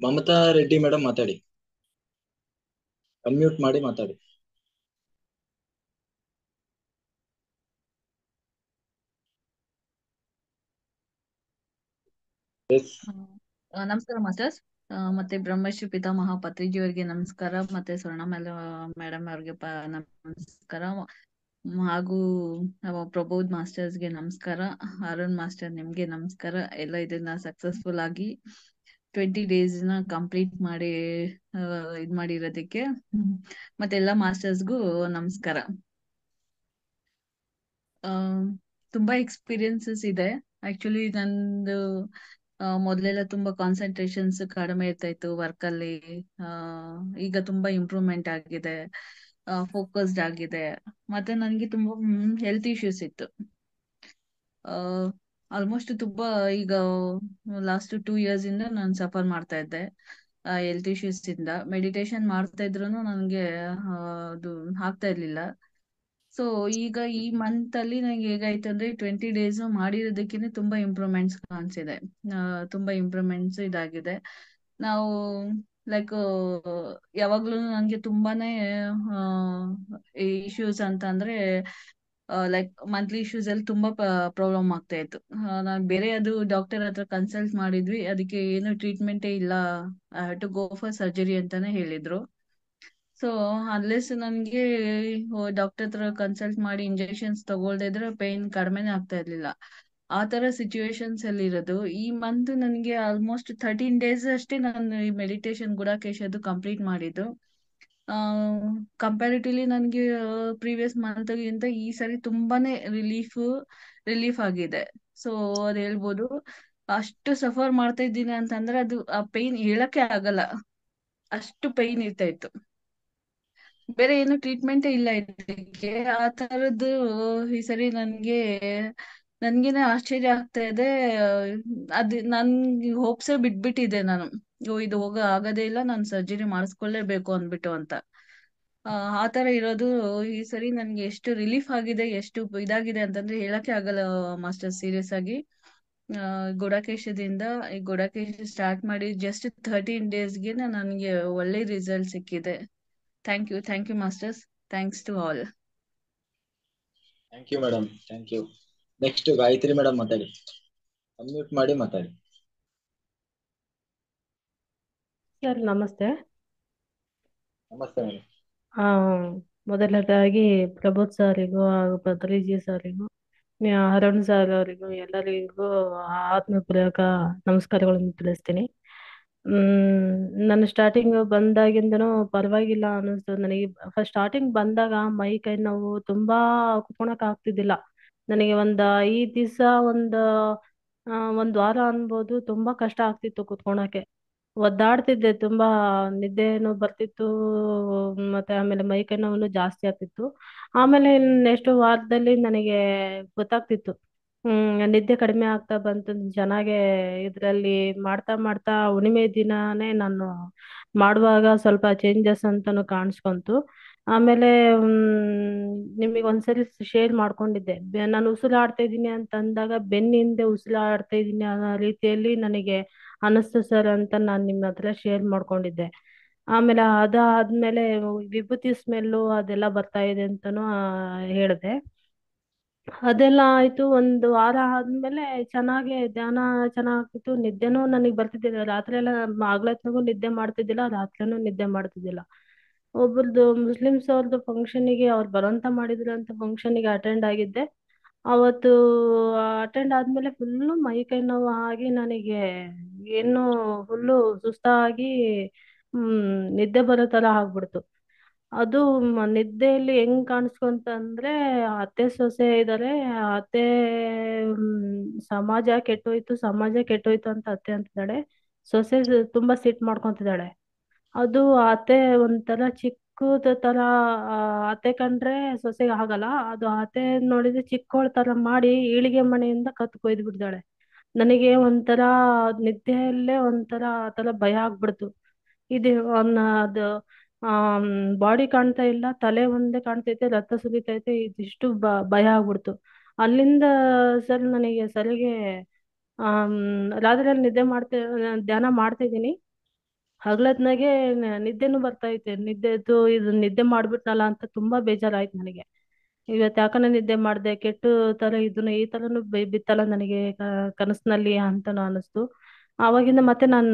Mamata Reddy madam ಮಾತಾಡಿ. Unmute ಮಾಡಿ ಮಾತಾಡಿ. ಎಸ್. ನಮಸ್ಕಾರ ಮಾಸ್ಟರ್ಸ್. ಮತ್ತೆ ಬ್ರಹ್ಮಶ್ರೀ ಪಿತಾಮಹ ಪತ್ರಿಜಿ ಅವರಿಗೆ ನಮಸ್ಕಾರ, ಮತ್ತೆ ಸ್ವರ್ಣ ಮೇಡಮ್ ಅವ್ರಿಗೆ ನಮಸ್ಕಾರ, ಹಾಗೂ ಪ್ರಬೋಧ್ ಮಾಸ್ಟರ್ಸ್ಗೆ ನಮಸ್ಕಾರ, ಅರುಣ್ ಮಾಸ್ಟರ್ ನಿಮ್ಗೆ ನಮಸ್ಕಾರ. ಎಲ್ಲ ಇದನ್ನ ಸಕ್ಸಸ್ಫುಲ್ ಆಗಿ 20 days ನ ಕಂಪ್ಲೀಟ್ ಮಾಡಿ ಇದ್ ಮಾಡಿರೋದಕ್ಕೆ ಮತ್ತೆ ಎಲ್ಲ ಮಾಸ್ಟರ್ಸ್ಗೂ ನಮಸ್ಕಾರ. ತುಂಬಾ ಎಕ್ಸ್ಪೀರಿಯನ್ಸಸ್ ಇದೆ. ಆಕ್ಚುಲಿ ನಂದು ಮೊದಲೆಲ್ಲ ತುಂಬಾ ಕಾನ್ಸಂಟ್ರೇಷನ್ಸ್ ಕಡಿಮೆ ಇರ್ತಾ ಇತ್ತು ವರ್ಕ್ ಅಲ್ಲಿ. ಈಗ ತುಂಬಾ ಇಂಪ್ರೂವ್ಮೆಂಟ್ ಆಗಿದೆ, ಫೋಕಸ್ಡ್ ಆಗಿದೆ. ಮತ್ತೆ ನನ್ಗೆ ತುಂಬಾ ಹೆಲ್ತ್ ಇಶ್ಯೂಸ್ ಇತ್ತು. ಆಲ್ಮೋಸ್ಟ್ ತುಂಬಾ ಈಗ ಲಾಸ್ಟ್ 2 years ಇಂದ ನಾನು ಸಫರ್ ಮಾಡ್ತಾ ಇದ್ದೆ ಹೆಲ್ತ್ ಇಶ್ಯೂಸ್ ಇಂದ. ಮೆಡಿಟೇಷನ್ ಮಾಡ್ತಾ ಇದ್ರು ನನ್ಗೆ ಅದು ಆಗ್ತಾ ಇರ್ಲಿಲ್ಲ. ಸೊ ಈಗ ಈ ಮಂತ್ ಅಲ್ಲಿ ನಂಗೆ ಹೇಗಾಯ್ತು ಅಂದ್ರೆ 20 days ಮಾಡಿರೋದಕ್ಕಿಂತ ತುಂಬಾ ಇಂಪ್ರೂವ್ಮೆಂಟ್ಸ್ ಕಾಣಿಸಿದೆ. ತುಂಬಾ ಇಂಪ್ರೂವ್ಮೆಂಟ್ಸ್ ಇದಾಗಿದೆ. ನಾವು ಲೈಕ್ ಯಾವಾಗ್ಲೂ ನಂಗೆ ತುಂಬಾನೇ ಇಶ್ಯೂಸ್ ಅಂತ ಅಂದ್ರೆ ಲೈಕ್ ಮಂತ್ಲಿ ಇಶ್ಯೂಸ್ ಅಲ್ಲಿ ತುಂಬಾ ಪ್ರಾಬ್ಲಮ್ ಆಗ್ತಾ ಇತ್ತು. ನಾನು ಬೇರೆ ಅದು ಡಾಕ್ಟರ್ ಹತ್ರ ಕನ್ಸಲ್ಟ್ ಮಾಡಿದ್ವಿ, ಅದಕ್ಕೆ ಏನು ಟ್ರೀಟ್ಮೆಂಟೇ ಇಲ್ಲ, ಟು ಗೋ ಫಾರ್ ಸರ್ಜರಿ ಅಂತಾನೆ ಹೇಳಿದ್ರು. ಸೊ ಅನ್ಲೆಸ್ ನನ್ಗೆ ಡಾಕ್ಟರ್ ಹತ್ರ ಕನ್ಸಲ್ಟ್ ಮಾಡಿ ಇಂಜೆಕ್ಷನ್ಸ್ ತಗೊಳ್ದೇ ಇದ್ರೆ ಪೇನ್ ಕಡಿಮೆನೆ ಆಗ್ತಾ ಇರ್ಲಿಲ್ಲ. ಆ ತರ ಸಿಚುವೇಶನ್ಸ್ ಅಲ್ಲಿ ಇರೋದು. ಈ ಮಂತ್ ನನ್ಗೆ ಆಲ್ಮೋಸ್ಟ್ 13 days ಅಷ್ಟೇ ನಾನು ಈ ಮೆಡಿಟೇಷನ್ ಗುಡಾಕೇಶ ಅದು ಕಂಪ್ಲೀಟ್ ಮಾಡಿದ್ದು. ಕಂಪ್ಯಾರಿಟಿವ್ಲಿ ನನ್ಗೆ ಪ್ರೀವಿಯಸ್ ಮಂತ್ ಗಿಂತ ಈ ಸರಿ ತುಂಬಾನೇ ರಿಲೀಫ್ ಆಗಿದೆ. ಸೊ ಅದ್ ಹೇಳ್ಬೋದು. ಅಷ್ಟು ಸಫರ್ ಮಾಡ್ತಾ ಇದ್ದೀನಿ ಅಂತಂದ್ರೆ ಅದು ಆ ಪೈನ್ ಹೇಳಕ್ಕೆ ಆಗಲ್ಲ, ಅಷ್ಟು ಪೈನ್ ಇರ್ತಾ ಇತ್ತು. ಬೇರೆ ಏನು ಟ್ರೀಟ್ಮೆಂಟೇ ಇಲ್ಲ ಇದಕ್ಕೆ. ಆ ತರದ್ದು ಈ ಸರಿ ನನ್ಗೇನೆ ಆಶ್ಚರ್ಯ ಆಗ್ತಾ ಇದೆ. ಅದ್ ನನ್ಗೆ ಹೋಪ್ಸೇ ಬಿಟ್ಬಿಟ್ಟಿದೆ ನಾನು. ಇದು ಆಗದೇ ಇಲ್ಲ, ನಾನು ಸರ್ಜರಿ ಮಾಡಿಸ್ಕೊಳ್ಳೇಬೇಕು ಅಂದ್ಬಿಟ್ಟು ಅಂತ. ಆ ತರ ಇರೋದು. ಈ ಸರಿ ನನ್ಗೆ ಎಷ್ಟು ರಿಲೀಫ್ ಆಗಿದೆ, ಎಷ್ಟು ಇದಾಗಿದೆ ಅಂತಂದ್ರೆ ಹೇಳಕ್ಕೆ ಆಗಲ್ಲ ಮಾಸ್ಟರ್. ಸೀರಿಯಸ್ ಆಗಿ ಗುಡಾಕೇಶದಿಂದ ಈ ಗುಡಾಕೇಶ ಸ್ಟಾರ್ಟ್ ಮಾಡಿ ಜಸ್ಟ್ 13 daysಗೆ ನನಗೆ ಒಳ್ಳೆ ರಿಸಲ್ಟ್ ಸಿಕ್ಕಿದೆ. Thank you masters. Thanks to all. Thank you madam, thank you. Next Gayatri madam ಮಾತಾಡಿ. ಅನ್ಮ್ಯೂಟ್ ಮಾಡಿ ಮಾತಾಡಿ. ಸರ್ ನಮಸ್ತೆ. ನಮಸ್ತೆ ಮೇಡಮ್. ಆ, ಮೊದಲನೇದಾಗಿ ಪ್ರಬೋಧ್ ಸಾರಿಗೂ ಹಾಗೂ ಪತ್ರಿಜಿ ಸಾರಿಗೂ, ಅರುಣ್ ಸರ್ ಅವರಿಗೂ ಎಲ್ಲರಿಗೂ ಆತ್ಮಪೂರ್ವಕ ನಮಸ್ಕಾರಗಳನ್ನು ತಿಳಿಸ್ತೀನಿ. ನಾನು ಸ್ಟಾರ್ಟಿಂಗ್ ಬಂದಾಗಿಂದನೂ ಪರವಾಗಿಲ್ಲ ಅನ್ನಿಸ್ತು ನನಗೆ. ಫಸ್ಟ್ ಸ್ಟಾರ್ಟಿಂಗ್ ಬಂದಾಗ ಮೈ ಕೈ ನೋವು ತುಂಬಾ ಕುತ್ಕೊಳಕ್ ಆಗ್ತಿದ್ದಿಲ್ಲ ನನಗೆ. 5 ದಿವಸ ಒಂದ್ ವಾರ ಅನ್ಬೋದು, ತುಂಬಾ ಕಷ್ಟ ಆಗ್ತಿತ್ತು ಕುತ್ಕೊಳಕ್ಕೆ. ಒದ್ದಾಡ್ತಿದ್ದೆ ತುಂಬಾ, ನಿದ್ದೆನೂ ಬರ್ತಿತ್ತು, ಮತ್ತೆ ಆಮೇಲೆ ಮೈ ಕೈ ನೋವು ಜಾಸ್ತಿ ಆಗ್ತಿತ್ತು. ಆಮೇಲೆ ನೆಕ್ಸ್ಟ್ ವಾರದಲ್ಲಿ ನನಗೆ ಗೊತ್ತಾಗ್ತಿತ್ತು, ನಿದ್ದೆ ಕಡಿಮೆ ಆಗ್ತಾ ಬಂತು. ಚೆನ್ನಾಗೆ ಇದ್ರಲ್ಲಿ ಮಾಡ್ತಾ ಮಾಡ್ತಾ ಹುಣ್ಣಿಮೆ ದಿನಾನೇ ನಾನು ಮಾಡುವಾಗ ಸ್ವಲ್ಪ ಚೇಂಜಸ್ ಅಂತಾನು ಕಾಣಿಸ್ಕೊಂತು. ಆಮೇಲೆ ನಿಮಗೆ ಒಂದ್ಸರಿ ಶೇರ್ ಮಾಡ್ಕೊಂಡಿದ್ದೆ, ನಾನು ಉಸಿರಾಡ್ತಾ ಇದ್ದೀನಿ ಅಂತ ಅಂದಾಗ ಬೆನ್ನಿಂದೆ ಉಸಿರಾಡ್ತಾ ಇದ್ದೀನಿ ಅನ್ನೋ ರೀತಿಯಲ್ಲಿ ನನಗೆ ಅನಿಸ್ತು ಸರ್ ಅಂತ ನಾನು ನಿಮ್ಮ ಹತ್ರ ಶೇರ್ ಮಾಡ್ಕೊಂಡಿದ್ದೆ. ಆಮೇಲೆ ಅದಾದ್ಮೇಲೆ ವಿಭೂತಿ ಸ್ಮೆಲ್ಲು ಅದೆಲ್ಲ ಬರ್ತಾ ಇದೆ ಅಂತಾನು ಹೇಳಿದೆ. ಅದೆಲ್ಲ ಆಯ್ತು. ಒಂದು ವಾರ ಆದ್ಮೇಲೆ ಚೆನ್ನಾಗೆ ಧ್ಯಾನ ಚೆನ್ನಾಗಿತ್ತು. ನಿದ್ದೆನೂ ನನಗೆ ಬರ್ತಿದ್ದಿಲ್ಲ. ರಾತ್ರಿ ಎಲ್ಲ ಹಗಲೊತ್ನಾಗೂ ನಿದ್ದೆ ಮಾಡ್ತಿದ್ದಿಲ್ಲ, ರಾತ್ರಿನೂ ನಿದ್ದೆ ಮಾಡ್ತಿದ್ದಿಲ್ಲ. ಒಬ್ರದ್ದು ಮುಸ್ಲಿಮ್ಸ್ ಅವ್ರದ್ದು ಫಂಕ್ಷನಿಗೆ ಅವ್ರು ಬಲವಂತ ಮಾಡಿದ್ರು ಅಂತ ಫಂಕ್ಷನಿಗೆ ಅಟೆಂಡ್ ಆಗಿದ್ದೆ. ಅವತ್ತು ಅಟೆಂಡ್ ಆದ್ಮೇಲೆ ಫುಲ್ಲು ಮೈ ಕೈ ನೋವು ಆಗಿ ನನಗೆ ಏನು ಫುಲ್ಲು ಸುಸ್ತಾಗಿ ನಿದ್ದೆ ಬರೋ ತರ ಆಗ್ಬಿಡ್ತು. ಅದು ನಿದ್ದೆಯಲ್ಲಿ ಹೆಂಗ್ ಕಾಣಿಸ್ಕೊಂತ ಅಂದ್ರೆ, ಅತ್ತೆ ಸೊಸೆ ಇದಾರೆ. ಅತ್ತೆ ಸಮಾಜ ಕೆಟ್ಟೋಯ್ತು, ಸಮಾಜ ಕೆಟ್ಟೋಯ್ತು ಅಂತ ಅತ್ತೆ ಅಂತಿದ್ದಾಳೆ. ಸೊಸೆ ತುಂಬಾ ಸಿಟ್ ಮಾಡ್ಕೊಂತಿದ್ದಾಳೆ. ಅದು ಅತ್ತೆ ಒಂಥರ ಚಿಕ್ಕದ ತರ, ಆ, ಅತ್ತೆ ಕಂಡ್ರೆ ಸೊಸೆಗೆ ಆಗಲ್ಲ. ಅದು ಅತ್ತೆ ನೋಡಿದ್ರೆ ಚಿಕ್ಕವಳ ತರ ಮಾಡಿ ಈಳಿಗೆ ಮನೆಯಿಂದ ಕತ್ ಕೊಯ್ದು ಬಿಡ್ತಾಳೆ. ನನಗೆ ಒಂಥರ ನಿದ್ದೆಯಲ್ಲೇ ಒಂಥರ ಆ ತರ ಭಯ ಆಗ್ಬಿಡ್ತು. ಇದು ಅದು ಬಾಡಿ ಕಾಣ್ತಾ ಇಲ್ಲ, ತಲೆ ಒಂದೇ ಕಾಣ್ತೈತೆ, ರಕ್ತ ಸುರಿತೈತೆ, ಇದಿಷ್ಟು ಭಯ ಆಗ್ಬಿಡ್ತು. ಅಲ್ಲಿಂದ ಸರ್ ನನಗೆ ಸರಿಗೆ ರಾತ್ರಿಯಲ್ಲಿ ನಿದ್ದೆ ಧ್ಯಾನ ಮಾಡ್ತಾ ಇದ್ದೀನಿ. ಹಗಲತ್ನಾಗೆ ನಿದ್ದೆನೂ ಬರ್ತಾ ಐತೆ. ಇದು ನಿದ್ದೆ ಮಾಡ್ಬಿಟ್ನಲ್ಲ ಅಂತ ತುಂಬಾ ಬೇಜಾರಾಯ್ತು ನನಗೆ. ಇವತ್ತು ಯಾಕನ ನಿದ್ದೆ ಮಾಡ್ದೆ, ಕೆಟ್ಟು ತರ ಇದನ್ನು ಈ ತರನು ಬಿತ್ತಲ್ಲ ನನಗೆ ಕನಸಿನಲ್ಲಿ ಅಂತಾನು ಅನಿಸ್ತು. ಆವಾಗಿಂದ ಮತ್ತೆ ನಾನು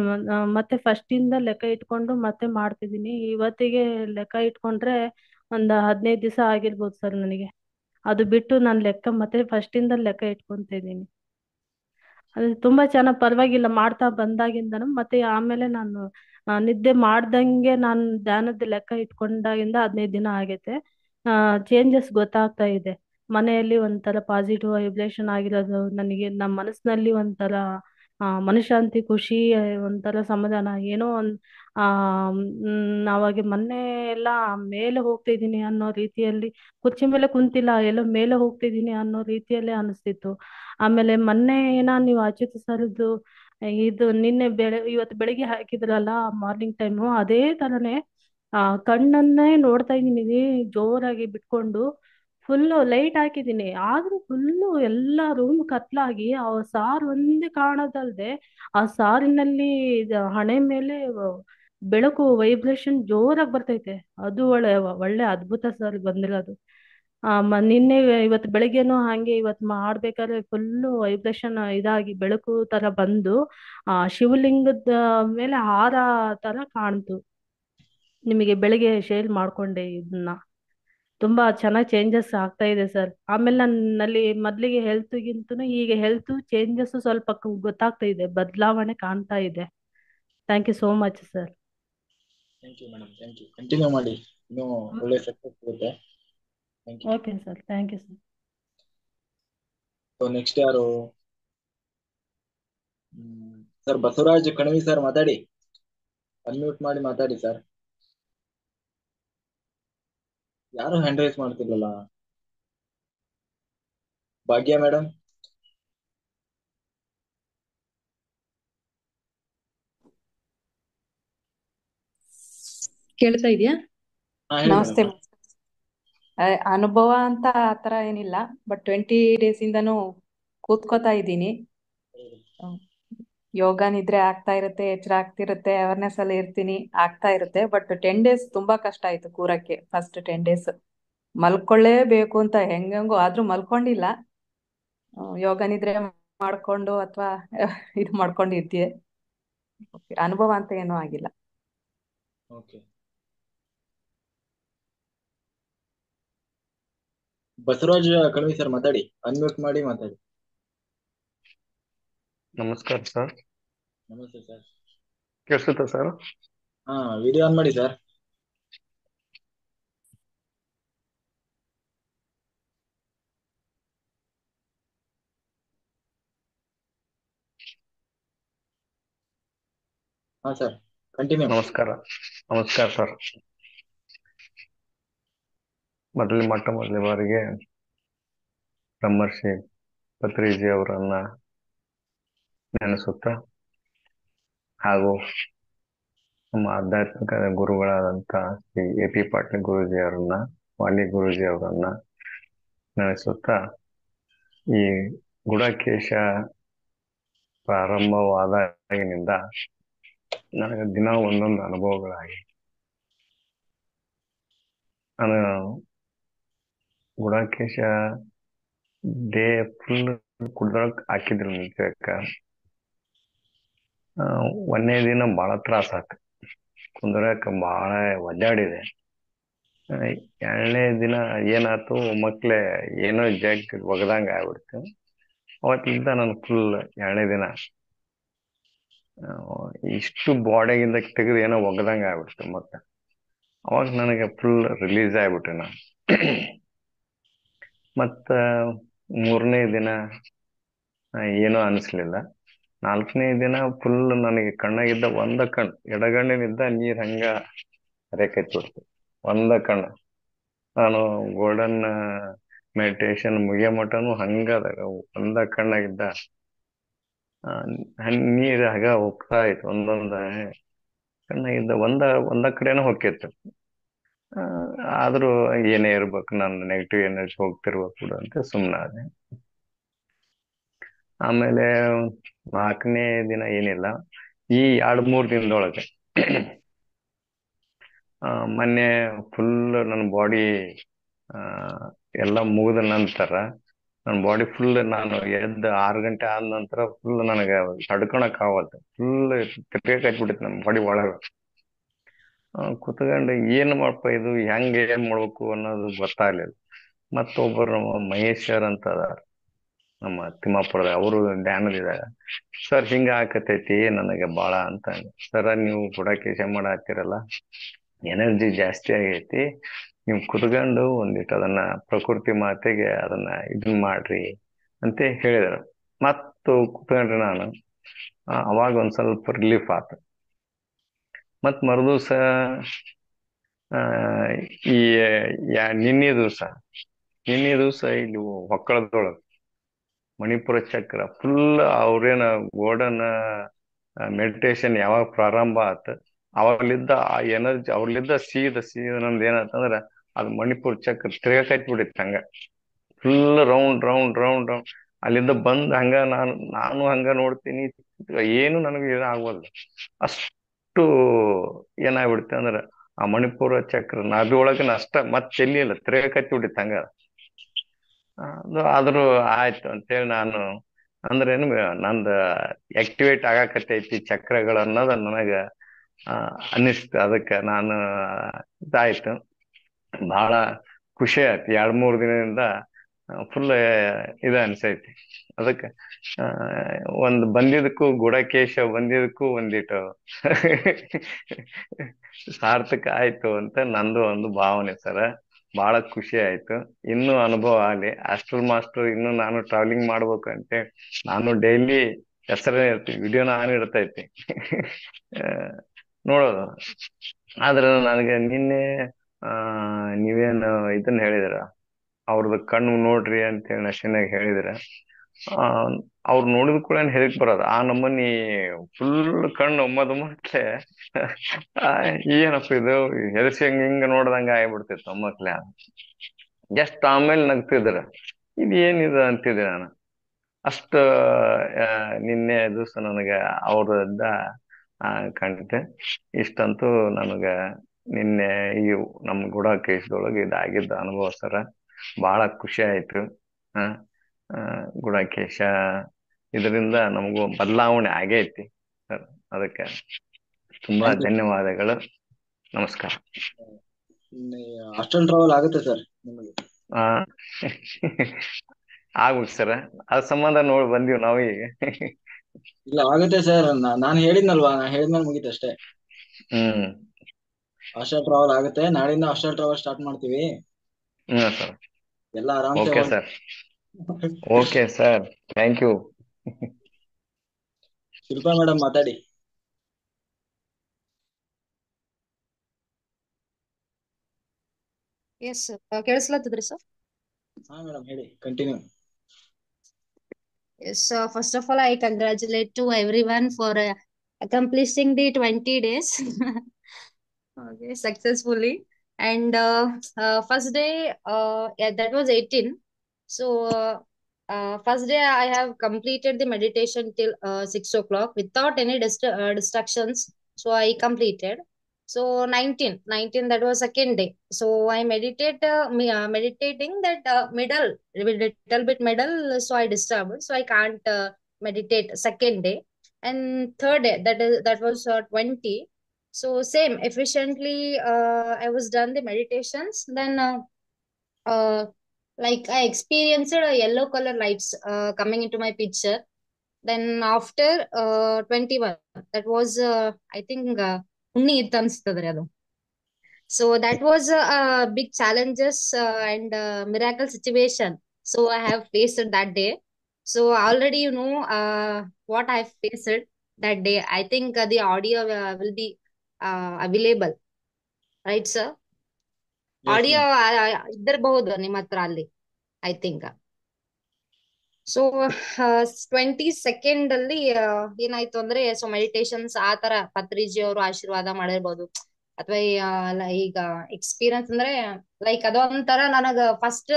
ಮತ್ತೆ ಫಸ್ಟ್ ಇಂದ ಲೆಕ್ಕ ಇಟ್ಕೊಂಡು ಮತ್ತೆ ಮಾಡ್ತಿದ್ದೀನಿ. ಇವತ್ತಿಗೆ ಲೆಕ್ಕ ಇಟ್ಕೊಂಡ್ರೆ ಒಂದು 15 ದಿವಸ ಆಗಿರ್ಬೋದು ಸರ್ ನನಗೆ. ಅದು ಬಿಟ್ಟು ನಾನು ಲೆಕ್ಕ ಮತ್ತೆ ಫಸ್ಟ್ ಇಂದ ಲೆಕ್ಕ ಇಟ್ಕೊಂತ ಇದ್ದೀನಿ. ಅದು ತುಂಬಾ ಚೆನ್ನಾಗ್ ಪರವಾಗಿಲ್ಲ ಮಾಡ್ತಾ ಬಂದಾಗಿಂದನು. ಮತ್ತೆ ಆಮೇಲೆ ನಾನು ನಿದ್ದೆ ಮಾಡ್ದಂಗೆ ನಾನು ಧ್ಯಾನದ ಲೆಕ್ಕ ಇಟ್ಕೊಂಡಾಗಿಂದ 15 ದಿನ ಆಗೈತೆ. ಚೇಂಜಸ್ ಗೊತ್ತಾಗ್ತಾ ಇದೆ. ಮನೆಯಲ್ಲಿ ಒಂಥರ ಪಾಸಿಟಿವ್ ವೈಬ್ರೇಷನ್ ಆಗಿರೋದು, ನನಗೆ ನಮ್ಮ ಮನಸ್ಸಿನಲ್ಲಿ ಒಂಥರ ಮನಃಶಾಂತಿ, ಖುಷಿ, ಒಂಥರ ಸಮಾಧಾನ ಏನೋ ಒಂದ್ ಆ ಅವಾಗ ಮೊನ್ನೆ ಎಲ್ಲ ಮೇಲೆ ಹೋಗ್ತಿದ್ದೀನಿ ಅನ್ನೋ ರೀತಿಯಲ್ಲಿ, ಕುರ್ಚಿ ಮೇಲೆ ಕುಂತಿಲ್ಲ, ಎಲ್ಲೋ ಮೇಲೆ ಹೋಗ್ತಿದ್ದೀನಿ ಅನ್ನೋ ರೀತಿಯಲ್ಲೇ ಅನಿಸ್ತಿತ್ತು. ಆಮೇಲೆ ಮೊನ್ನೆ ನೀವು ಅಚ್ಯುತ್ ಸರ್ದು ಇದು ಇವತ್ತು ಬೆಳಿಗ್ಗೆ ಹಾಕಿದ್ರಲ್ಲ ಮಾರ್ನಿಂಗ್ ಟೈಮು, ಅದೇ ತರನೇ ಕಣ್ಣನ್ನೇ ನೋಡ್ತಾ ಇದ್ದೀನಿ ಜೋರಾಗಿ ಬಿಟ್ಕೊಂಡು. ಫುಲ್ಲು ಲೈಟ್ ಹಾಕಿದ್ದೀನಿ, ಆದ್ರೂ ಫುಲ್ಲು ಎಲ್ಲ ರೂಮ್ ಕತ್ಲಾಗಿ ಆ ಸಾರ್ ಒಂದೇ ಕಾಣೋದಲ್ದೆ ಆ ಸಾರಿನಲ್ಲಿ ಹಣೆ ಮೇಲೆ ಬೆಳಕು ವೈಬ್ರೇಷನ್ ಜೋರಾಗಿ ಬರ್ತೈತೆ. ಅದು ಒಳ್ಳೆ ಒಳ್ಳೆ ಅದ್ಭುತ ಸರ್ ಬಂದಿರೋದು. ನಿನ್ನೆ ಇವತ್ತು ಬೆಳಿಗ್ಗೆನೂ ಹಾಗೆ ಇವತ್ತು ಮಾಡ್ಬೇಕಾದ್ರೆ ಫುಲ್ಲು ವೈಬ್ರೇಷನ್ ಇದಾಗಿ ಬೆಳಕು ತರ ಬಂದು ಶಿವಲಿಂಗದ ಮೇಲೆ ಹಾರ ತರ ಕಾಣ್ತು. ನಿಮಗೆ ಬೆಳಿಗ್ಗೆ ಶೇರ್ ಮಾಡ್ಕೊಂಡೆ ಇದನ್ನ. ತುಂಬಾ ಚೆನ್ನಾಗಿ ಚೇಂಜಸ್ ಆಗ್ತಾ ಇದೆ ಸರ್. ಆಮೇಲೆ ನನ್ನಲ್ಲಿ ಮೊದ್ಲಿಗೆ ಹೆಲ್ತ್ಗಿಂತನೂ ಈಗ ಹೆಲ್ತ್ ಚೇಂಜಸ್ ಸ್ವಲ್ಪ ಗೊತ್ತಾಗ್ತಾ ಇದೆ, ಬದಲಾವಣೆ ಕಾಣ್ತಾ ಇದೆ. Thank you so much sir. Thank you madam, thank you. Continue ಮಾಡಿ, ಇನ್ನೂ ಒಳ್ಳೆ ಸಕ್ಸಸ್ ಸಿಗುತ್ತೆ. Thank you. Okay sir, thank you sir. Next ಯಾರು? ಸರ್ ಬಸವರಾಜ್ ಕಣವಿ ಸರ್, ಮಾತಾಡಿ. ಅನ್ಮ್ಯೂಟ್ ಮಾಡಿ ಮಾತಾಡಿ ಸರ್. ಯಾರು ಹ್ಯಾಂಡ್ ರೈಸ್ ಮಾಡ್ತಿರ್ಲಿಲ್ಲ. ಭಾಗ್ಯ ಮೇಡಮ್. ಕೇಳ್ತಾ ಇದೆಯಾ? ಹೇಳಿ ನಮಸ್ತೆ. ಮೇಡಮ್. ಅನುಭವ ಅಂತ ಆತರ ಏನಿಲ್ಲ, ಬಟ್ 20 ಡೇಸ್ ಇಂದನೂ ಕೂತ್ಕೋತಾ ಇದ್ದೀನಿ. ಯೋಗ ನಿದ್ರೆ ಆಗ್ತಾ ಇರುತ್ತೆ, ಎಚ್ಚರ ಆಗ್ತಿರುತ್ತೆ, ಅವೇರ್ನೆಸ್ ಅಲ್ಲಿ ಇರ್ತೀನಿ, ಆಗ್ತಾ ಇರುತ್ತೆ. ಬಟ್ 10 ಡೇಸ್ ತುಂಬಾ ಕಷ್ಟ ಆಯ್ತು ಕೂರಕ್ಕೆ. ಫಸ್ಟ್ 10 ಡೇಸ್ ಮಲ್ಕೊಳ್ಳೇಬೇಕು ಅಂತ ಹೆಂಗಂಗೋ ಆದ್ರೂ ಮಲ್ಕೊಂಡಿಲ್ಲ. ಯೋಗ ನಿದ್ರೆ ಮಾಡ್ಕೊಂಡು ಅಥವಾ ಇದು ಮಾಡ್ಕೊಂಡು ಇದ್ದೆ. ಅನುಭವ ಅಂತ ಏನೂ ಆಗಿಲ್ಲ. ಓಕೆ. ಬಸವರಾಜ್ ಕಣವಿ ಸರ್, ಮಾತಾಡಿ. ಅನ್ಮ್ಯೂಟ್ ಮಾಡಿ ಮಾತಾಡಿ. ನಮಸ್ಕಾರ ಸರ್. ನಮಸ್ತೆ ಸರ್. ಕೇಳಿಸುತ್ತಾ ಸರ್? ವಿಡಿಯೋ ಆನ್ ಮಾಡಿ ಸರ್. Sir continue. ನಮಸ್ಕಾರ ಸರ್. ಮೊದಲ ಬಾರಿಗೆ ಬ್ರಹ್ಮರ್ಷಿ ಪತ್ರಿಜಿ ಅವರನ್ನ ನೆನೆಸುತ್ತಾ, ಹಾಗೂ ನಮ್ಮ ಆಧ್ಯಾತ್ಮಿಕ ಗುರುಗಳಾದಂಥ ಶ್ರೀ A.P. ಪಾಟೀಲ್ ಗುರೂಜಿ ಅವರನ್ನ, ವಾಣಿ ಗುರೂಜಿ ಅವರನ್ನ ನೆನೆಸುತ್ತಾ, ಈ ಗುಡಕೇಶ ಪ್ರಾರಂಭವಾದಾಗಿನಿಂದ ನನಗೆ ದಿನ ಒಂದೊಂದು ಅನುಭವಗಳಾಗಿ, ನಾನು ಗುಡಕೇಶ ಡೇ ಫುಲ್ ಕುಡ್ದೊಳಕ್ ಹಾಕಿದ್ರು ಮುಂಚೆಕ. ಒಂದನೇ ದಿನ ಬಹಳ ತ್ರಾಸ ಆಯ್ತು, ಕುಂದ್ರಕ ಬಹಳ ಒದ್ದಾಡಿದೆ. 2ನೇ ದಿನ ಏನಾಯ್ತು, ಮಕ್ಳೆ ಏನೋ ಜಗ್ ಒಗದಂಗ ಆಗ್ಬಿಡ್ತು. ಅವತ್ತಿಂದ ನಾನು ಫುಲ್ 2ನೇ ದಿನ ಇಷ್ಟು ಬಾಡಿಗಿಂದ ತೆಗೆದು ಏನೋ ಒಗದಂಗ ಆಗ್ಬಿಡ್ತು. ಮತ್ತೆ ಅವಾಗ ನನಗೆ ಫುಲ್ ರಿಲೀಸ್ ಆಗ್ಬಿಟ್ಟೆ ನಾನು. ಮತ್ತ 3ನೇ ದಿನ ಏನೂ ಅನಿಸ್ಲಿಲ್ಲ. 4ನೇ ದಿನ ಫುಲ್ ನನಗೆ ಕಣ್ಣಾಗಿದ್ದ ಒಂದ ಕಣ್ಣು, ಎಡಗಣ್ಣಿನಿಂದ ನೀರ್ ಹಂಗ ಹರಿಯಕೈತ್ಬಿಡ್ತು, ಒಂದ ಕಣ್ಣು. ನಾನು ಗೋಲ್ಡನ್ ಮೆಡಿಟೇಷನ್ ಮುಗಿಯೋ ಮಟನು ಹಂಗ ಒಂದ ಕಣ್ಣಾಗಿದ್ದ ನೀರ್ ಹಾಗ ಹೋಗ್ತಾ ಇತ್ತು. ಒಂದೊಂದ ಕಣ್ಣಾಗಿದ್ದ ಒಂದ ಕಡೆನೂ ಹೋಗಿತ್ತು. ಆದ್ರೂ ಏನೇ ಇರ್ಬೇಕು, ನಾನು ನೆಗೆಟಿವ್ ಎನರ್ಜಿ ಹೋಗ್ತಿರ್ಬೇಕು ಅಂತ ಸುಮ್ಮನಾದೆ. ಆಮೇಲೆ 4ನೇ ದಿನ ಏನಿಲ್ಲ, ಈ 2-3 ದಿನದೊಳಗೆ ಮೊನ್ನೆ ಫುಲ್ ನನ್ನ ಬಾಡಿ ಎಲ್ಲ ಮುಗಿದ ನಂತರ ನನ್ನ ಬಾಡಿ ಫುಲ್ ನಾನು ಎದ್ದು 6 ಗಂಟೆ ಆದ ನಂತರ ಫುಲ್ ನನಗೆ ತಡ್ಕೊಳಕ್ ಆಗವಲ್ತು. ಫುಲ್ ತಿರ್ಗಕ್ಕಾಯ್ಬಿಟ್ಟಿತ್ತು ನನ್ನ ಬಾಡಿ ಒಳಗೆ. ಕುತ್ಕೊಂಡು ಏನ್ ಮಾಡಪ್ಪ ಇದು, ಹೆಂಗೆ ಏನ್ ಮಾಡ್ಬೇಕು ಅನ್ನೋದು ಗೊತ್ತಾಗ್ಲಿಲ್ಲ. ಮತ್ತೊಬ್ಬರು ನಮ್ಮ ಮಹೇಶ್ ಸರ್ ಅಂತ ಅದಾರ, ನಮ್ಮ ತಿಮ್ಮಾಪುರದ, ಅವರು ಧ್ಯಾನದಿದ್ದಾರೆ. ಸರ್ ಹಿಂಗ ಆಕತೈತಿ ನನಗೆ ಬಾಳ ಅಂತ. ಸರ ನೀವು ಗುಡಾಕೇಶ ಮಾಡತ್ತೀರಲ್ಲ, ಎನರ್ಜಿ ಜಾಸ್ತಿ ಆಗೈತಿ, ನೀವು ಕುತ್ಕೊಂಡು ಒಂದಿಟ್ಟು ಅದನ್ನ ಪ್ರಕೃತಿ ಮಾತೆಗೆ ಅದನ್ನ ಇದನ್ ಮಾಡ್ರಿ ಅಂತ ಹೇಳಿದರು. ಮತ್ತು ಕುತ್ಕೊಂಡ್ರೆ ನಾನು ಅವಾಗ ಒಂದ್ ಸ್ವಲ್ಪ ರಿಲೀಫ್ ಆತು. ಮತ್ ಮರುದಿವ್ಸ ಈ ನಿನ್ನೆ ದಿವಸ ಇಲ್ಲಿ ಹೊಕ್ಕಳದೊಳಗ ಮಣಿಪುರ ಚಕ್ರ ಫುಲ್ ಅವ್ರೇನ ಗೋಲ್ಡನ್ ಮೆಡಿಟೇಷನ್ ಯಾವಾಗ ಪ್ರಾರಂಭ ಆತ ಅವಾಗ್ಲಿದ್ದ ಆ ಎನರ್ಜಿ ಅವ್ರಲಿದ್ದ ಸೀದ ನಮ್ದು ಏನಾಯ್ತಂದ್ರ ಅದು ಮಣಿಪುರ ಚಕ್ರ ತಿರ್ಗಕೈತ್ಬಿಟ್ಟಿತ್ತು ಹಂಗ full round round round round. ಅಲ್ಲಿಂದ ಬಂದ್ ಹಂಗ ನಾನು ಹಂಗ ನೋಡ್ತೀನಿ, ಏನು ನನಗೆ ಆಗ್ವಲ್ದು. ಅಷ್ಟು ಏನಾಗ್ಬಿಡುತ್ತೆ ಅಂದ್ರ ಆ ಮಣಿಪುರ ಚಕ್ರ ಅದ್ರೊಳಗನ ಅಷ್ಟ ಮತ್ತೆ ಎಲ್ಲಿ ಇಲ್ಲ, ತಿರ್ಗಕೈತ್ಬಿಟ್ಟಿತ್ತು ಹಂಗ. ಆದ್ರೂ ಆಯ್ತು ಅಂತೇಳಿ ನಾನು ಅಂದ್ರೇನು ನಂದು ಆಕ್ಟಿವೇಟ್ ಆಗಾಕತ್ತೈತಿ ಚಕ್ರಗಳು ಅನ್ನೋದ ನನಗ ಅನ್ನಿಸ್ತು. ಅದಕ್ಕೆ ನಾನು ಇದಾಯ್ತು, ಬಹಳ ಖುಷಿ ಆಯ್ತು. 2-3 ದಿನದಿಂದ ಫುಲ್ ಅನ್ಸೈತಿ. ಅದಕ್ಕೆ ಒಂದ್ ಬಂದಿದ್ದಕ್ಕೂ ಗುಡಕೇಶ ಬಂದಿದ್ದಕ್ಕೂ ಒಂದಿಟ್ಟು ಸಾರ್ಥಕ ಆಯ್ತು ಅಂತ ನಂದು ಒಂದು ಭಾವನೆ ಸರ. ಬಹಳ ಖುಷಿ ಆಯ್ತು. ಇನ್ನೂ ಅನುಭವ ಆಗಲಿ. ಆಸ್ಟ್ರಲ್ ಮಾಸ್ಟರ್ ಇನ್ನು ನಾನು ಟ್ರಾವೆಲಿಂಗ್ ಮಾಡ್ಬೇಕಂತೆ ನಾನು ಡೈಲಿ ಹೆಸರೇ ಇರ್ತೀನಿ, ವಿಡಿಯೋನ ಆನ್ ಇರ್ತೈತಿ ನೋಡೋದು. ಆದ್ರೆ ನನಗೆ ನಿನ್ನೆ ನೀವೇನು ಇದನ್ನ ಹೇಳಿದಿರ, ಅವ್ರದ್ದು ಕಣ್ಣು ನೋಡ್ರಿ ಅಂತ ಹೇಳಿ ನಶಿನಾಗ ಹೇಳಿದಿರ. ಅವ್ರು ನೋಡಿದ ಕೂಡ ಹೆದಕ್ ಬರೋದು ಆ ನಮ್ಮನಿ ಫುಲ್ ಕಣ್ಣು ಒಮ್ಮದ ಮಕ್ಳೆ ಏನಪ್ಪ ಇದು ಹೆದರ್ಸಿ ಹಿಂಗ ನೋಡ್ದಂಗ ಆಗ್ಬಿಡ್ತಿತ್ತು ಮಕ್ಳೆ. ಜಸ್ಟ್ ಆಮೇಲೆ ನಗ್ತಿದ್ರ, ಇದು ಏನಿದೆ ಅಂತಿದ್ದೆ ನಾನು. ಅಷ್ಟ ನಿನ್ನೆ ದಿವಸ ನನಗ ಅವ್ರದ್ದ ಕಂಡಿತೆ. ಇಷ್ಟಂತೂ ನನಗ ನಿನ್ನೆ ಈ ನಮ್ ಗುಡಾಕೇಶದೊಳಗೆ ಇದಾಗಿದ್ದ ಅನುಭವ ಸರ. ಬಹಳ ಖುಷಿ ಆಯ್ತು. ಗುಡಾಕೇಶ ಇದರಿಂದ ನಮಗೂ ಬದಲಾವಣೆ ಆಗೈತಿ ಸರ್. ಅದಕ್ಕೆ ತುಂಬಾ ಧನ್ಯವಾದಗಳು. ನಮಸ್ಕಾರ. ಅಸ್ಟ್ರಲ್ ಟ್ರಾವೆಲ್ ಆಗುತ್ತೆ ಸರ್ ನಿಮಗೆ? ಆಗ್ಬೇಕು ಸರ್, ಅದ್ ಸಂಬಂಧ ನೋಡಿ ಬಂದೀವಿ ನಾವು ಈಗ. ಇಲ್ಲ ಆಗುತ್ತೆ ಸರ್, ನಾನು ಹೇಳಿದ್ನಲ್ವಾ, ನಾ ಹೇಳಿದ್ಮೇಲೆ ಮುಗೀತು ಅಷ್ಟೇ. ಅಸ್ಟ್ರಲ್ ಟ್ರಾವೆಲ್ ಆಗುತ್ತೆ. ನಾಳಿಂದ ಅಸ್ಟ್ರಲ್ ಟ್ರಾವೆಲ್ ಸ್ಟಾರ್ಟ್ ಮಾಡ್ತೀವಿ. ಸರ್. ಎಲ್ಲ ಆರಾಮ್ಸೆ okay sir. Okay sir, thank you. Shilpa madam ಮಾತಾಡಿ. ಎಸ್ ಕೇಳಿಸ್ಲತ್ತದ್ರಿ ಸರ್? ಹಾ ಮೇಡಮ್ ಹೇಳಿ, continue. Yes, first of all, I congratulate to everyone for accomplishing the 20 days okay, successfully. And first day, yeah, that was 18. So first day I have completed the meditation till 6 o'clock without any distractions. So I completed. So 19, that was second day. So I meditating that middle, little bit middle. So I disturbed. So I can't meditate second day. And third day, that was 20. So same efficiently, I was done the meditations. Then like I experienced yellow color lights coming into my picture. Then after 21, that was I think ಉಣ್ಣಿ ಇತ್ತು ಅನ್ಸ್ತದ್ರಿ ಅದು. So that was a big challenges and miracle situation. So I have faced that day. So already you know what I faced that day. I think the audio will be available, right sir? Audio ಇದ್ದಿರಬಹುದು ನಿಮ್ಮ ಹತ್ರ ಅಲ್ಲಿ, I think. So 22nd ಅಲ್ಲಿ ಏನಾಯ್ತು ಅಂದ್ರೆ, so meditations ಆ ತರ ಪತ್ರಿಜಿ ಅವರು ಆಶೀರ್ವಾದ ಮಾಡಿರ್ಬೋದು, ಅಥವಾ ಈಗ ಎಕ್ಸ್ಪೀರಿಯನ್ಸ್ ಅಂದ್ರೆ ಲೈಕ್ ಅದೊಂಥರ ನನಗ ಫಸ್ಟ್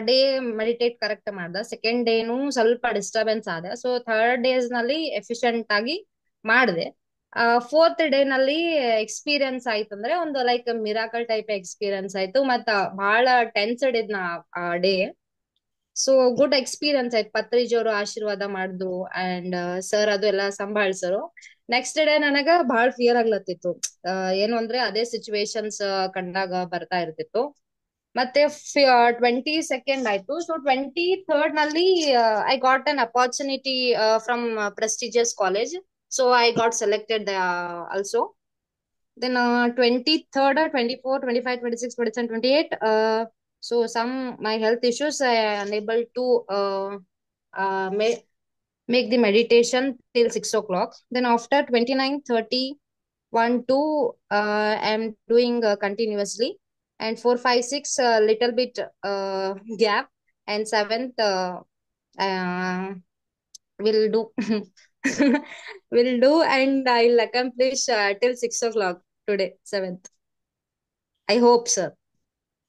ಡೇ ಮೆಡಿಟೇಟ್ ಕರೆಕ್ಟ್ ಮಾಡ್ದ, ಸೆಕೆಂಡ್ ಡೇನು ಸ್ವಲ್ಪ ಡಿಸ್ಟರ್ಬೆನ್ಸ್ ಆದ. ಸೊ ಥರ್ಡ್ ಡೇಸ್ ನಲ್ಲಿ ಎಫಿಷಿಯಂಟ್ ಆಗಿ ಮಾಡಿದೆ. ಫೋರ್ತ್ ಡೇ ನಲ್ಲಿ ಎಕ್ಸ್ಪೀರಿಯನ್ಸ್ ಆಯ್ತು ಅಂದ್ರೆ ಒಂದು ಲೈಕ್ ಮಿರಾಕಲ್ ಟೈಪ್ ಎಕ್ಸ್ಪೀರಿಯನ್ಸ್ ಆಯ್ತು ಮತ್ತ ಬಹಳ ಟೆನ್ಸ್ಡ್ ಇದ್ನ ಆ ಡೇ. ಸೊ ಗುಡ್ ಎಕ್ಸ್ಪೀರಿಯನ್ಸ್ ಆಯ್ತು. ಪತ್ರಿಜಿ ಅವರು ಆಶೀರ್ವಾದ ಮಾಡಿದ್ರು ಅಂಡ್ ಸರ್ ಅದು ಎಲ್ಲ ಸಂಭಾಳ್ಸರು. ನೆಕ್ಸ್ಟ್ ಡೇ ನನಗ ಬಹಳ ಫಿಯರ್ ಆಗ್ಲತ್ತಿತ್ತು. ಏನು ಅಂದ್ರೆ ಅದೇ ಸಿಚುವೇಶನ್ಸ್ ಕಂಡಾಗ ಬರ್ತಾ ಇರ್ತಿತ್ತು. ಮತ್ತೆ 22nd ಆಯ್ತು. ಸೊ 23rd ನಲ್ಲಿ I got an opportunity from prestigious college. So I got selected also. Then 23rd, 24, 25, 26, 27, 28. So some my health issues I unable to make the meditation till 6 o'clock. Then after 29, 30, 1, 2 I'm doing continuously. And 4, 5, 6 little bit gap. And 7th uh, will do. Will do and I'll accomplish till 6 o'clock today, 7th. I hope, sir.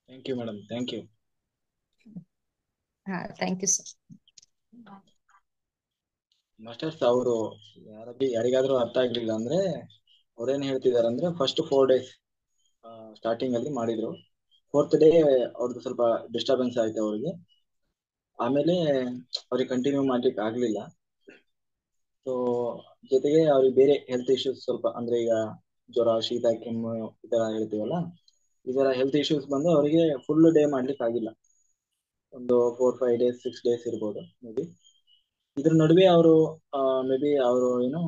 Thank you madam, thank you. Thank you, sir. Masters ಅವರು ಯಾರಿಗಾದ್ರೂ ಅರ್ಥ ಆಗ್ಲಿಲ್ಲ ಅಂದ್ರೆ ಅವ್ರೇನ್ ಹೇಳ್ತಿದಾರೆ ಅಂದ್ರೆ first 4 days starting ಅಲ್ಲಿ ಮಾಡಿದ್ರು. 4th ಡೇ ಅವ್ರದ್ದು ಸ್ವಲ್ಪ ಡಿಸ್ಟರ್ಬೆನ್ಸ್ ಆಯ್ತು ಅವ್ರಿಗೆ. ಆಮೇಲೆ ಅವ್ರಿಗೆ ಕಂಟಿನ್ಯೂ ಮಾಡ್ಲಿಕ್ಕೆ ಆಗ್ಲಿಲ್ಲ. ಸೊ ಜೊತೆಗೆ ಅವ್ರಿಗೆ ಬೇರೆ ಹೆಲ್ತ್ ಇಶ್ಯೂಸ್ ಸ್ವಲ್ಪ ಅಂದ್ರೆ ಈಗ ಜ್ವರ, ಶೀತ, ಕೆಮ್ಮು ಈ ತರ ಹೇಳ್ತೀವಲ್ಲ, ಇದರ ಹೆಲ್ತ್ ಇಶ್ಯೂಸ್ ಬಂದು ಅವರಿಗೆ ಫುಲ್ ಡೇ ಮಾಡ್ಲಿಕ್ಕೆ ಆಗಿಲ್ಲ. ಒಂದು 4, 5 days, 6 days ಇರ್ಬೋದು ಮೇ ಬಿ. ಇದ್ರ ನಡುವೆ ಅವರು ಮೇ ಬಿ ಅವರು ಏನು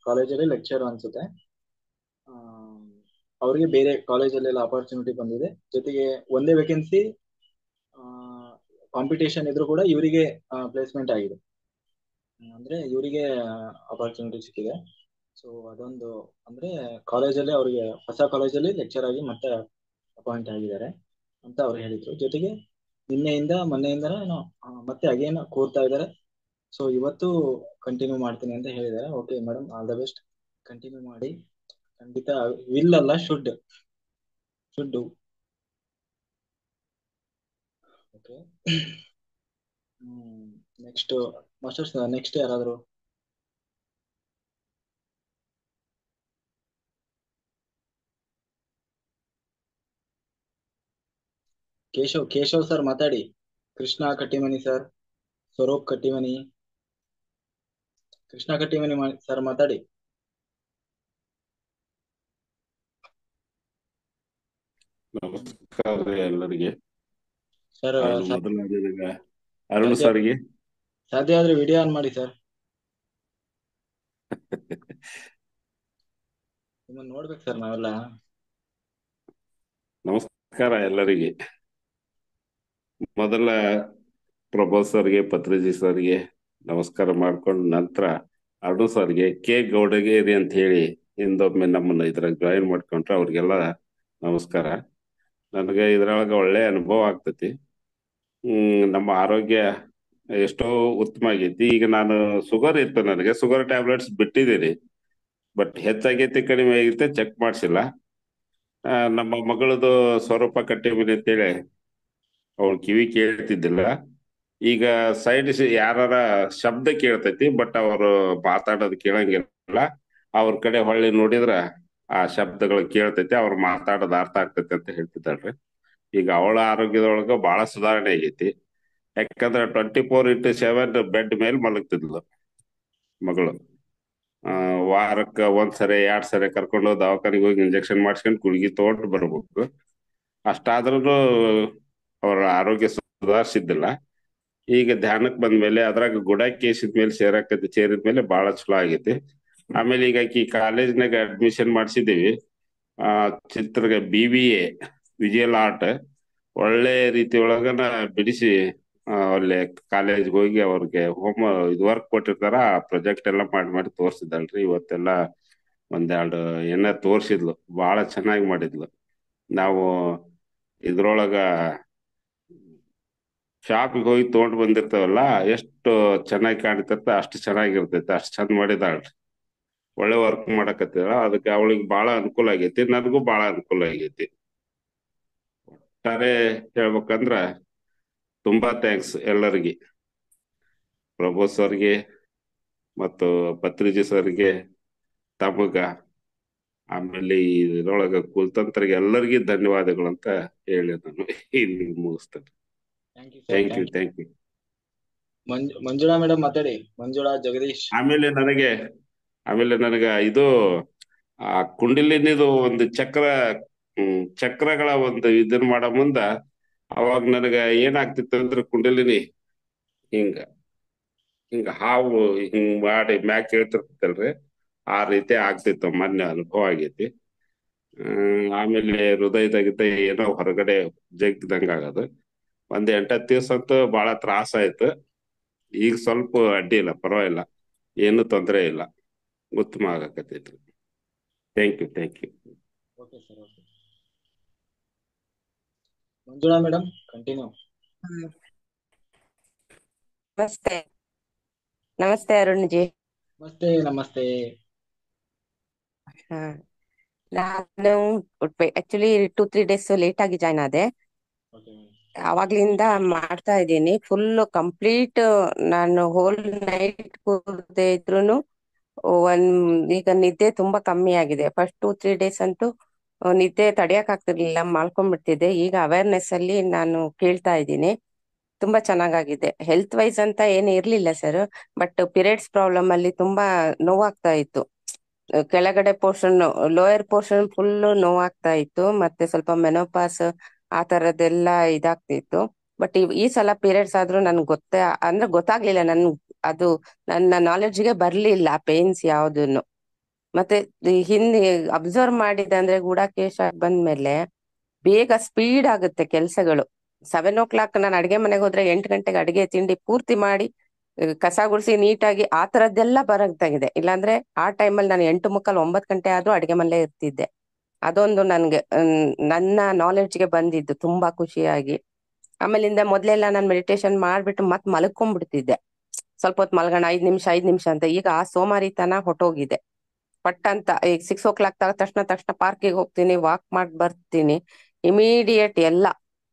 ಕಾಲೇಜಲ್ಲಿ ಲೆಕ್ಚರ್ ಅನ್ಸುತ್ತೆ. ಅವರಿಗೆ ಬೇರೆ ಕಾಲೇಜಲ್ಲೆಲ್ಲ ಅಪಾರ್ಚುನಿಟಿ ಬಂದಿದೆ. ಜೊತೆಗೆ ಒಂದೇ ವೇಕೆನ್ಸಿ ಕಾಂಪಿಟೇಷನ್ ಇದ್ರೂ ಕೂಡ ಇವರಿಗೆ ಪ್ಲೇಸ್ಮೆಂಟ್ ಆಗಿದೆ, ಅಂದ್ರೆ ಇವರಿಗೆ ಅಪಾರ್ಚುನಿಟಿ ಸಿಕ್ಕಿದೆ. ಸೊ ಅದೊಂದು ಅಂದ್ರೆ ಕಾಲೇಜಲ್ಲಿ ಅವರಿಗೆ ಹೊಸ ಕಾಲೇಜಲ್ಲಿ ಲೆಕ್ಚರ್ ಆಗಿ ಮತ್ತೆ ಅಪಾಯಿಂಟ್ ಆಗಿದ್ದಾರೆ ಅಂತ ಅವ್ರು ಹೇಳಿದ್ರು. ಜೊತೆಗೆ ಮೊನ್ನೆಯಿಂದ ಮತ್ತೆ ಅಗೇನ್ ಕೂರ್ತಾ ಇದ್ದಾರೆ. ಸೊ ಇವತ್ತು ಕಂಟಿನ್ಯೂ ಮಾಡ್ತೀನಿ ಅಂತ ಹೇಳಿದ್ದಾರೆ. Okay madam, all the best, continue ಮಾಡಿ. ಖಂಡಿತ ವಿಲ್ ಅಲ್ಲ, should do. Okay, next masters, next ಯಾರಾದ್ರು? ಕೇಶವ್ ಸರ್ ಮಾತಾಡಿ. ಕೃಷ್ಣ ಕಟ್ಟಿಮನಿ ಸರ್, ಸ್ವರೂಪ್ ಕಟ್ಟಿಮನಿ, ಕೃಷ್ಣ ಕಟ್ಟಿಮನಿ ಸರ್ ಮಾತಾಡಿ. ನಮಸ್ಕಾರ ಎಲ್ಲರಿಗೆ. ಸರ್ ಮೊದಲನೇದಾಗಿ ಅರುಣ್ ಸರ್ಗೆ ಸಾಧ್ಯ ಆದ್ರೆ ವಿಡಿಯೋ ಆನ್ ಮಾಡಿ ಸರ್. ನಿಮ್ಮನ್ನ ನೋಡ್ಬೇಕು ಸರ್ ನಾವೆಲ್ಲ. ನಮಸ್ಕಾರ ಎಲ್ಲರಿಗೆ. ಮೊದಲ ಪ್ರಭು ಸರ್ಗೆ, ಪತ್ರಿಜಿ ಸರ್ಗೆ ನಮಸ್ಕಾರ ಮಾಡ್ಕೊಂಡು ನಂತರ ಅರುಣ್ ಸರ್ಗೆ, ಕೆ ಗೌಡಗೇರಿ ಅಂತ ಹೇಳಿ ಹಿಂದೊಮ್ಮೆ ನಮ್ಮನ್ನ ಇದ್ರಾಗ ಜಾಯಿನ್ ಮಾಡ್ಕೊಂಡ್ರೆ ಅವ್ರಿಗೆಲ್ಲ ನಮಸ್ಕಾರ. ನನಗೆ ಇದ್ರೊಳಗೆ ಒಳ್ಳೆ ಅನುಭವ ಆಗ್ತೈತಿ. ನಮ್ಮ ಆರೋಗ್ಯ ಎಷ್ಟೋ ಉತ್ತಮ ಆಗೈತಿ. ಈಗ ನಾನು ಶುಗರ್ ಇತ್ತು, ನನಗೆ ಶುಗರ್ ಟ್ಯಾಬ್ಲೆಟ್ಸ್ ಬಿಟ್ಟಿದ್ದೀನಿ. ಬಟ್ ಹೆಚ್ಚಾಗೈತಿ ಕಡಿಮೆ ಆಗೈತೆ ಚೆಕ್ ಮಾಡಿಸಿಲ್ಲ. ನಮ್ಮ ಮಗಳದು ಸ್ವರೂಪ ಕಟ್ಟಿಮನಿ ಅಂತೇಳಿ ಅವಳು ಕಿವಿ ಕೇಳ್ತಿದ್ದಿಲ್ಲ. ಈಗ ಸೈಡ್ ಯಾರ ಶಬ್ದ ಕೇಳ್ತೈತಿ, ಬಟ್ ಅವರು ಮಾತಾಡೋದು ಕೇಳಂಗಿಲ್ಲ. ಅವ್ರ ಕಡೆ ಹೊಳ್ಳಿ ನೋಡಿದ್ರ ಆ ಶಬ್ದಗಳು ಕೇಳ್ತೈತಿ, ಅವ್ರು ಮಾತಾಡೋದು ಅರ್ಥ ಆಗ್ತೈತಿ ಅಂತ ಹೇಳ್ತಿದ್ದಾಳ್ರಿ. ಈಗ ಅವಳ ಆರೋಗ್ಯದೊಳಗ ಬಹಳ ಸುಧಾರಣೆ ಆಗೈತಿ. ಯಾಕಂದ್ರೆ 24/7 ಬೆಡ್ ಮೇಲೆ ಮಲಗ್ತಿದ್ಲು ಮಗಳು. ವಾರಕ್ಕ 1 ಸರಿ 2 ಸರಿ ಕರ್ಕೊಂಡು ದವಾಖಾನಿಗೆ ಹೋಗಿ ಇಂಜೆಕ್ಷನ್ ಮಾಡಿಸ್ಕೊಂಡು ಗುಳಿಗೆ ತಗೊಂಡು ಬರ್ಬೇಕು. ಅಷ್ಟಾದ್ರೂ ಅವರ ಆರೋಗ್ಯ ಸುಧಾರಿಸಿದ್ದಿಲ್ಲ. ಈಗ ಧ್ಯಾನಕ್ ಬಂದ್ಮೇಲೆ ಅದ್ರಾಗ ಗುಡಾಕೇಸಿದ ಮೇಲೆ ಸೇರಿದ್ಮೇಲೆ ಬಹಳ ಚಲೋ ಆಗೈತಿ. ಆಮೇಲೆ ಈಗ ಆಕಿ ಕಾಲೇಜ್ನಾಗ ಅಡ್ಮಿಷನ್ ಮಾಡಿಸಿದೀವಿ. ಚಿತ್ರಗ BBA ವಿಜುವಲ್ ಆರ್ಟ್ ಒಳ್ಳೆ ರೀತಿ ಒಳಗನ ಬಿಡಿಸಿ ಅಲ್ಲೇ ಕಾಲೇಜ್ಗೆ ಹೋಗಿ ಅವ್ರಿಗೆ ವರ್ಕ್ ಕೊಟ್ಟಿರ್ತಾರ, ಆ ಪ್ರಾಜೆಕ್ಟ್ ಎಲ್ಲ ಮಾಡಿ ತೋರ್ಸಿದಲ್ರಿ. ಇವತ್ತೆಲ್ಲ ಒಂದೆರಡು ಏನ ತೋರ್ಸಿದ್ಲು, ಬಹಳ ಚೆನ್ನಾಗಿ ಮಾಡಿದ್ಲು. ನಾವು ಇದ್ರೊಳಗ ಶಾಪಿಗೆ ಹೋಗಿ ತಗೊಂಡ್ ಬಂದಿರ್ತಾವಲ್ಲ, ಎಷ್ಟು ಚೆನ್ನಾಗಿ ಕಾಣ್ತಿರ್ತ ಅಷ್ಟು ಚೆನ್ನಾಗಿರ್ತೈತಿ. ಅಷ್ಟು ಚಂದ ಮಾಡಿದಾಳ್ರಿ. ಒಳ್ಳೆ ವರ್ಕ್ ಮಾಡಕತ್ತಿದ. ಅದಕ್ಕೆ ಅವಳಿಗೆ ಬಹಳ ಅನುಕೂಲ ಆಗೈತಿ, ನನಗೂ ಬಹಳ ಅನುಕೂಲ ಆಗೈತಿ. ಒಟ್ಟಾರೆ ಹೇಳ್ಬೇಕಂದ್ರ ತುಂಬಾ ಥ್ಯಾಂಕ್ಸ್ ಎಲ್ಲರಿಗೆ, ಪ್ರಭು ಸರ್ಗೆ ಮತ್ತು ಪತ್ರಿಜಿ ಸರ್ಗೆ ತಮಗ ಆಮೇಲೆ ಇದ್ರೊಳಗ ಕುಲ್ತಂತ್ರಿಗೆ ಎಲ್ಲರಿಗೂ ಧನ್ಯವಾದಗಳು ಅಂತ ಹೇಳಿ ನಾನು ಇಲ್ಲಿ ಮುಗಿಸ್ತೇನೆ. Thank you sir, thank you, thank you. Thank you. Manjula madam ಮಾತಾಡಿ. ಮಂಜುಳಾ, ಜಗದೀಶ್. ಆಮೇಲೆ ನನಗ ಇದು ಆ ಕುಂಡಲಿನಿದು ಒಂದು ಚಕ್ರಗಳ ಒಂದು ಇದನ್ ಮಾಡೋ ಮುಂದ ಅವಾಗ ನನಗ ಏನಾಗ್ತಿತ್ತು ಅಂದ್ರೆ ಕುಂಡಲಿನಿ ಹಿಂಗ ಹಿಂಗ ಹಾವು ಹಿಂಗ್ ಮಾಡಿ ಮ್ಯಾಕ್ ಹೇಳ್ತಿರ್ತಲ್ರಿ, ಆ ರೀತಿ ಆಗ್ತಿತ್ತು. ಮೊನ್ನೆ ಅನುಭವ ಆಗೈತಿ. ಆಮೇಲೆ ಹೃದಯದಾಗಿದ್ದ ಏನೋ ಹೊರಗಡೆ ಜಗ್ದಂಗ ಆಗೋದು. ಒಂದ್ 8-10 ದಿವಸ ಅಂತೂ ಬಹಳ ತ್ರಾಸ ಆಯ್ತು. ಈಗ ಸ್ವಲ್ಪ ಅಡ್ಡಿ ಇಲ್ಲ, ಪರವಾಗಿಲ್ಲ, ಏನು ತೊಂದರೆ ಇಲ್ಲ, ಉತ್ತಮ ಆಗಕತ್ತೈತ್ರಿ. Thank you, thank you. Okay sir, okay. Manjula madam, continue. Hmm. ನಮಸ್ತೆ ನಮಸ್ತೆ ಅರುಣ್ ಜಿ. ನಮಸ್ತೆ, ನಮಸ್ತೆ. ಹಾ, ನಾನು ಆಕ್ಚುಲಿ 2-3 ಡೇಸ್ ಲೇಟ್ ಆಗಿ ಜಾಯ್ನ್ ಆದೆ. Okay madam. ಅವಾಗ್ಲಿಂದ ಮಾಡ್ತಾ ಇದ್ದೀನಿ ಫುಲ್ ಕಂಪ್ಲೀಟ್. ನಾನು ಹೋಲ್ ನೈಟ್ ಕೂರದೆ ಇದ್ರೂನು ಈಗ ನಿದ್ದೆ ತುಂಬಾ ಕಮ್ಮಿ ಆಗಿದೆ. ಫಸ್ಟ್ 2-3 ಡೇಸ್ ಅಂತೂ ನಿದ್ದೆ ತಡೆಯಕ್ ಆಗ್ತಿರ್ಲಿಲ್ಲ, ಮಾಡ್ಕೊಂಡ್ಬಿಡ್ತಿದ್ದೆ. ಈಗ ಅವೇರ್ನೆಸ್ ಅಲ್ಲಿ ನಾನು ಕೇಳ್ತಾ ಇದ್ದೀನಿ. ತುಂಬಾ ಚೆನ್ನಾಗಾಗಿದೆ. ಹೆಲ್ತ್ ವೈಸ್ ಅಂತ ಏನು ಇರ್ಲಿಲ್ಲ ಸರ್, ಬಟ್ ಪೀರಿಯಡ್ಸ್ ಪ್ರಾಬ್ಲಮ್ ಅಲ್ಲಿ ತುಂಬಾ ನೋವಾಗ್ತಾ ಇತ್ತು. ಕೆಳಗಡೆ ಪೋರ್ಷನ್, ಲೋಯರ್ ಪೋರ್ಷನ್ ಫುಲ್ ನೋವಾಗ್ತಾ ಇತ್ತು. ಮತ್ತೆ ಸ್ವಲ್ಪ ಮೆನೋಪಾಸ್ ಆ ತರದ್ದೆಲ್ಲ ಇದಾಗ್ತಿತ್ತು. ಬಟ್ ಈ ಸಲ ಪೀರಿಯಡ್ಸ್ ಆದ್ರೂ ನನ್ಗೆ ಗೊತ್ತಾಗ್ಲಿಲ್ಲ. ಅದು ನನ್ನ ನಾಲೆಡ್ಜ್ಗೆ ಬರ್ಲಿಲ್ಲ ಪೇನ್ಸ್ ಯಾವ್ದನ್ನು. ಮತ್ತೆ ಹಿಂದೆ ಅಬ್ಸರ್ವ್ ಮಾಡಿದಂದ್ರೆ ಗೂಢಾಕೇಶ ಬಂದ್ಮೇಲೆ ಬೇಗ ಸ್ಪೀಡ್ ಆಗುತ್ತೆ ಕೆಲ್ಸಗಳು. 7 o'clock ನಾನು ಅಡ್ಗೆ ಮನೆಗೆ ಹೋದ್ರೆ 8 ಗಂಟೆಗೆ ಅಡಿಗೆ ತಿಂಡಿ ಪೂರ್ತಿ ಮಾಡಿ ಕಸ ಗುಡಿಸಿ ನೀಟಾಗಿ ಆ ತರದ್ದೆಲ್ಲ ಬರಕ್ತಾಗಿದೆ. ಇಲ್ಲಾಂದ್ರೆ ಆ ಟೈಮಲ್ಲಿ ನಾನು 8:45, 9 ಗಂಟೆ ಆದ್ರೂ ಅಡ್ಗೆ ಮನೆಯಲ್ಲೇ ಇರ್ತಿದ್ದೆ. ಅದೊಂದು ನನ್ಗೆ ನನ್ನ ನಾಲೆಡ್ಜ್ಗೆ ಬಂದಿದ್ದು ತುಂಬಾ ಖುಷಿಯಾಗಿ. ಆಮೇಲಿಂದ ಮೊದ್ಲೆಲ್ಲ ನಾನು ಮೆಡಿಟೇಷನ್ ಮಾಡ್ಬಿಟ್ಟು ಮತ್ ಮಲ್ಕೊಂಡ್ಬಿಡ್ತಿದ್ದೆ. ಸ್ವಲ್ಪ ಹೊತ್ತು ಮಲ್ಗೋಣ, 5 ನಿಮಿಷ ಅಂತ. ಈಗ ಆ ಸೋಮಾರಿತನ ಹೊಟ್ಟೋಗಿದೆ. ಪಟ್ ಅಂತ ಈಗ 6 o'clock ತಕ್ಷಣ ಪಾರ್ಕಿಗೆ ಹೋಗ್ತೀನಿ, ವಾಕ್ ಮಾಡಿ ಬರ್ತೀನಿ. ಇಮಿಡಿಯೇಟ್ ಎಲ್ಲ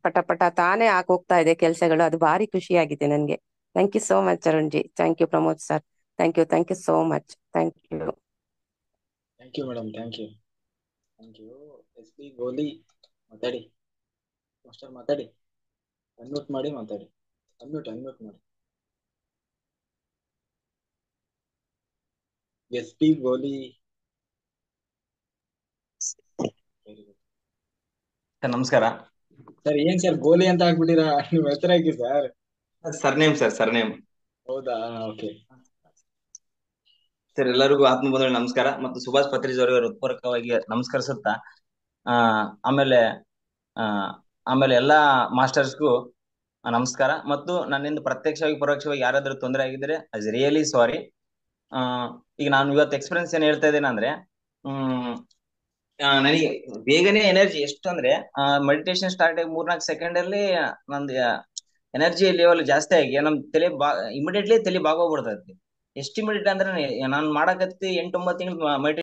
ಪಟ ಪಟ ತಾನೇ ಆಗೋಗ್ತಾ ಇದೆ ಕೆಲ್ಸಗಳು. ಅದು ಭಾರಿ ಖುಷಿಯಾಗಿದೆ ನನ್ಗೆ. Thank you so much Arun ji. Thank you Pramod sir. Thank you so much. Thank you. Thank you madam, thank you, thank you. S P Goli ಮಾತಾಡಿ. ಮಾಸ್ಟರ್ ಮಾತಾಡಿ. ಅನ್ಮ್ಯೂಟ್ ಮಾಡಿ ಮಾತಾಡಿ. ಅನ್ಮ್ಯೂಟ್ ಮಾಡಿ. S P Goli. Very good sir ನಮಸ್ಕಾರ. ಸರ್. ಏನ್ sir Goli ಅಂತ ಹಾಕ್ಬಿಟ್ಟಿರಾ? ನಿಮ್ ಹೆಸರು ಹಾಕಿ ಸರ್. Surname sir, surname. ಹೌದಾ? ಓಕೆ ಸರ್, ಎಲ್ಲರಿಗೂ ಆತ್ಮ ಬಂಧುಗಳಿಗೆ ನಮಸ್ಕಾರ ಮತ್ತು ಸುಭಾಷ್ ಪತ್ರಿಜಿ ಅವರಿಗೆ ಹೃತ್ಪೂರ್ವಕವಾಗಿ ನಮಸ್ಕರಿಸುತ್ತಾ ಆಮೇಲೆ ಎಲ್ಲಾ ಮಾಸ್ಟರ್ಸ್ಗೂ ನಮಸ್ಕಾರ. ಮತ್ತು ನನ್ನಿಂದ ಪ್ರತ್ಯಕ್ಷವಾಗಿ ಪರೋಕ್ಷವಾಗಿ ಯಾರಾದ್ರೂ ತೊಂದರೆ ಆಗಿದ್ರೆ ಐ ರಿಯಲಿ ಸಾರಿ. ಈಗ ನಾನು ಇವತ್ತು ಎಕ್ಸ್ಪೀರಿಯನ್ಸ್ ಏನ್ ಹೇಳ್ತಾ ಇದ್ದೇನೆ ಅಂದ್ರೆ, ನನಗೆ ಬೇಗನೆ ಎನರ್ಜಿ ಎಷ್ಟು ಅಂದ್ರೆ ಮೆಡಿಟೇಷನ್ ಸ್ಟಾರ್ಟ್ ಆಗಿ 3-4 ಸೆಕೆಂಡ್ ಅಲ್ಲಿ ನಂದು ಎನರ್ಜಿ ಲೆವೆಲ್ ಜಾಸ್ತಿ ಆಗಿ ನಮ್ ತಲೆ ಇಮಿಡಿಯೇಟ್ಲಿ ತಲೆ ಬಾಗೋಗ್ಬಿಡ್ತೈತಿ. ಎಷ್ಟು ಇಮಿಡಿಯೇಟ್ ಅಂದ್ರೆ ನಾನು ಮಾಡಕತ್ತಿ 8-9 ತಿಂಗಳು